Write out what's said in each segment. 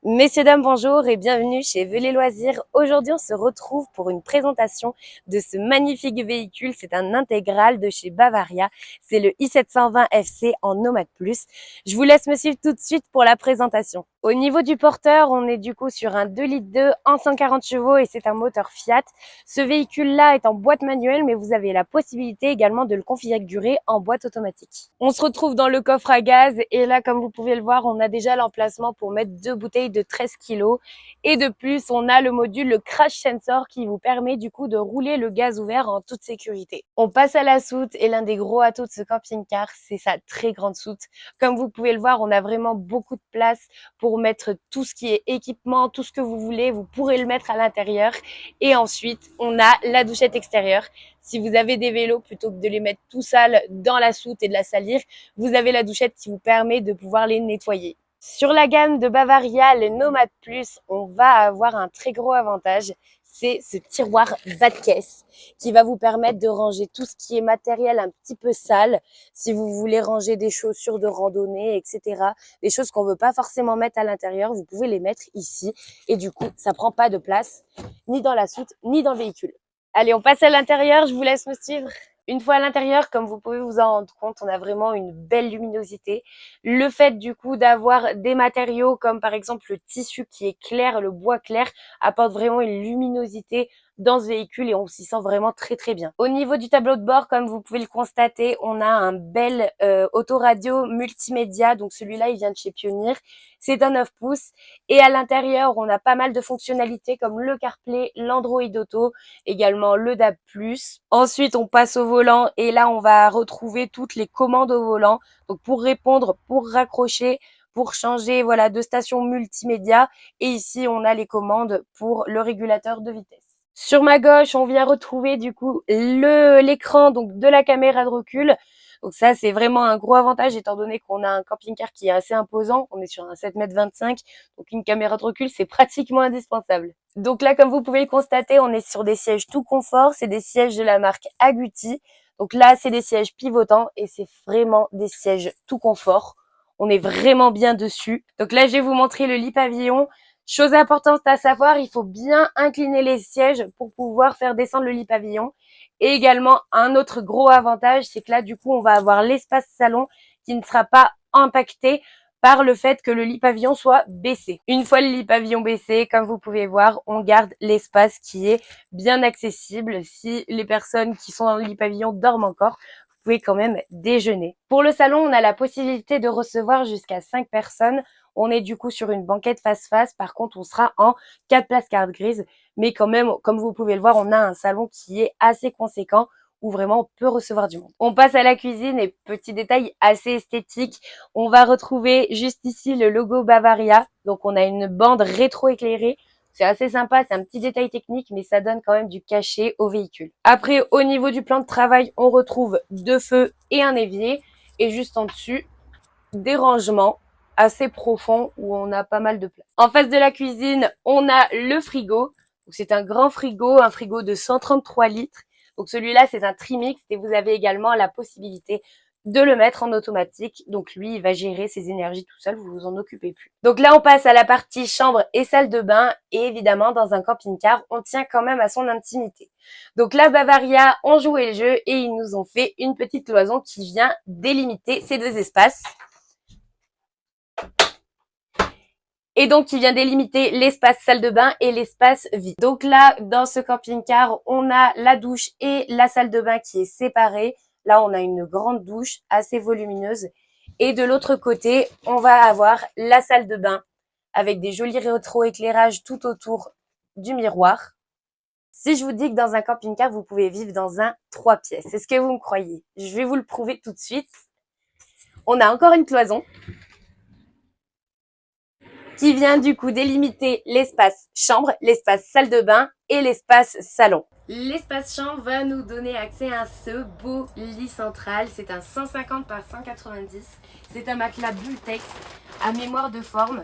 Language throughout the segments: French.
Messieurs, dames, bonjour et bienvenue chez Velay Loisirs. Aujourd'hui, on se retrouve pour une présentation de ce magnifique véhicule. C'est un intégral de chez Bavaria. C'est le i720 FC en Nomad Plus. Je vous laisse me suivre tout de suite pour la présentation. Au niveau du porteur, on est du coup sur un 2,2 litres en 140 chevaux et c'est un moteur Fiat. Ce véhicule-là est en boîte manuelle, mais vous avez la possibilité également de le configurer en boîte automatique. On se retrouve dans le coffre à gaz et là, comme vous pouvez le voir, on a déjà l'emplacement pour mettre 2 bouteilles de 13 kg. Et de plus, on a le module, le crash sensor qui vous permet du coup de rouler le gaz ouvert en toute sécurité. On passe à la soute et l'un des gros atouts de ce camping-car, c'est sa très grande soute. Comme vous pouvez le voir, on a vraiment beaucoup de place pour mettre tout ce qui est équipement, tout ce que vous voulez, vous pourrez le mettre à l'intérieur. Et ensuite, on a la douchette extérieure. Si vous avez des vélos, plutôt que de les mettre tout sales dans la soute et de la salir, vous avez la douchette qui vous permet de pouvoir les nettoyer. Sur la gamme de Bavaria, les Nomad Plus, on va avoir un très gros avantage. C'est ce tiroir bas de caisse qui va vous permettre de ranger tout ce qui est matériel un petit peu sale. Si vous voulez ranger des chaussures de randonnée, etc. Des choses qu'on ne veut pas forcément mettre à l'intérieur, vous pouvez les mettre ici. Et du coup, ça prend pas de place, ni dans la soute, ni dans le véhicule. Allez, on passe à l'intérieur, je vous laisse me suivre. Une fois à l'intérieur, comme vous pouvez vous en rendre compte, on a vraiment une belle luminosité. Le fait du coup d'avoir des matériaux comme par exemple le tissu qui est clair, le bois clair, apporte vraiment une luminosité dans ce véhicule et on s'y sent vraiment très très bien. Au niveau du tableau de bord, comme vous pouvez le constater, on a un bel autoradio multimédia. Donc celui-là, il vient de chez Pioneer. C'est un 9 pouces. Et à l'intérieur, on a pas mal de fonctionnalités comme le CarPlay, l'Android Auto, également le DAB+. Ensuite, on passe au volant et là, on va retrouver toutes les commandes au volant. Donc pour répondre, pour raccrocher, pour changer voilà de station multimédia. Et ici, on a les commandes pour le régulateur de vitesse. Sur ma gauche, on vient retrouver du coup l'écran donc de la caméra de recul. Donc ça, c'est vraiment un gros avantage étant donné qu'on a un camping-car qui est assez imposant. On est sur un 7,25 m. Donc une caméra de recul, c'est pratiquement indispensable. Donc là, comme vous pouvez le constater, on est sur des sièges tout confort. C'est des sièges de la marque Agouti. Donc là, c'est des sièges pivotants et c'est vraiment des sièges tout confort. On est vraiment bien dessus. Donc là, je vais vous montrer le lit pavillon. Chose importante à savoir, il faut bien incliner les sièges pour pouvoir faire descendre le lit pavillon. Et également, un autre gros avantage, c'est que là, du coup, on va avoir l'espace salon qui ne sera pas impacté par le fait que le lit pavillon soit baissé. Une fois le lit pavillon baissé, comme vous pouvez voir, on garde l'espace qui est bien accessible. Si les personnes qui sont dans le lit pavillon dorment encore, vous pouvez quand même déjeuner. Pour le salon, on a la possibilité de recevoir jusqu'à 5 personnes. On est du coup sur une banquette face-face. Par contre, on sera en 4 places carte grise. Mais quand même, comme vous pouvez le voir, on a un salon qui est assez conséquent où vraiment on peut recevoir du monde. On passe à la cuisine et petit détail assez esthétique, on va retrouver juste ici le logo Bavaria. Donc on a une bande rétro-éclairée. C'est assez sympa, c'est un petit détail technique, mais ça donne quand même du cachet au véhicule. Après, au niveau du plan de travail, on retrouve 2 feux et un évier. Et juste en dessus, des rangements assez profonds où on a pas mal de place. En face de la cuisine, on a le frigo. C'est un grand frigo, un frigo de 133 litres. Donc celui-là, c'est un trimix et vous avez également la possibilité de le mettre en automatique. Donc lui, il va gérer ses énergies tout seul, vous vous en occupez plus. Donc là, on passe à la partie chambre et salle de bain. Et évidemment, dans un camping-car, on tient quand même à son intimité. Donc là, Bavaria ont joué le jeu et ils nous ont fait une petite cloison qui vient délimiter ces deux espaces. Et donc, qui vient délimiter l'espace salle de bain et l'espace vide. Donc là, dans ce camping-car, on a la douche et la salle de bain qui est séparée. Là, on a une grande douche assez volumineuse. Et de l'autre côté, on va avoir la salle de bain avec des jolis rétro-éclairages tout autour du miroir. Si je vous dis que dans un camping-car, vous pouvez vivre dans un 3 pièces, est-ce que vous me croyez? Je vais vous le prouver tout de suite. On a encore une cloison qui vient du coup délimiter l'espace chambre, l'espace salle de bain et l'espace salon. L'espace chambre va nous donner accès à ce beau lit central. C'est un 150 par 190. C'est un matelas Bultex à mémoire de forme.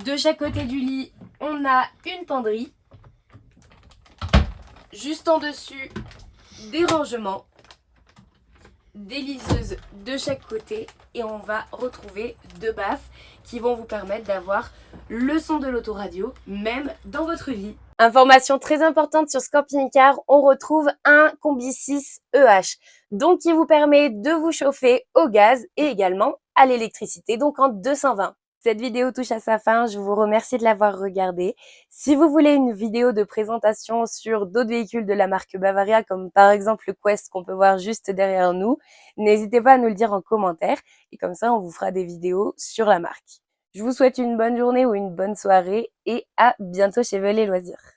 De chaque côté du lit, on a une penderie. Juste en dessus, des rangements. des liseuses de chaque côté et on va retrouver 2 baffes qui vont vous permettre d'avoir le son de l'autoradio même dans votre lit. Information très importante sur ce camping-car, on retrouve un Combi 6 EH, donc qui vous permet de vous chauffer au gaz et également à l'électricité, donc en 220. Cette vidéo touche à sa fin, je vous remercie de l'avoir regardée. Si vous voulez une vidéo de présentation sur d'autres véhicules de la marque Bavaria, comme par exemple le Quest qu'on peut voir juste derrière nous, n'hésitez pas à nous le dire en commentaire et comme ça on vous fera des vidéos sur la marque. Je vous souhaite une bonne journée ou une bonne soirée et à bientôt chez Velay Loisirs.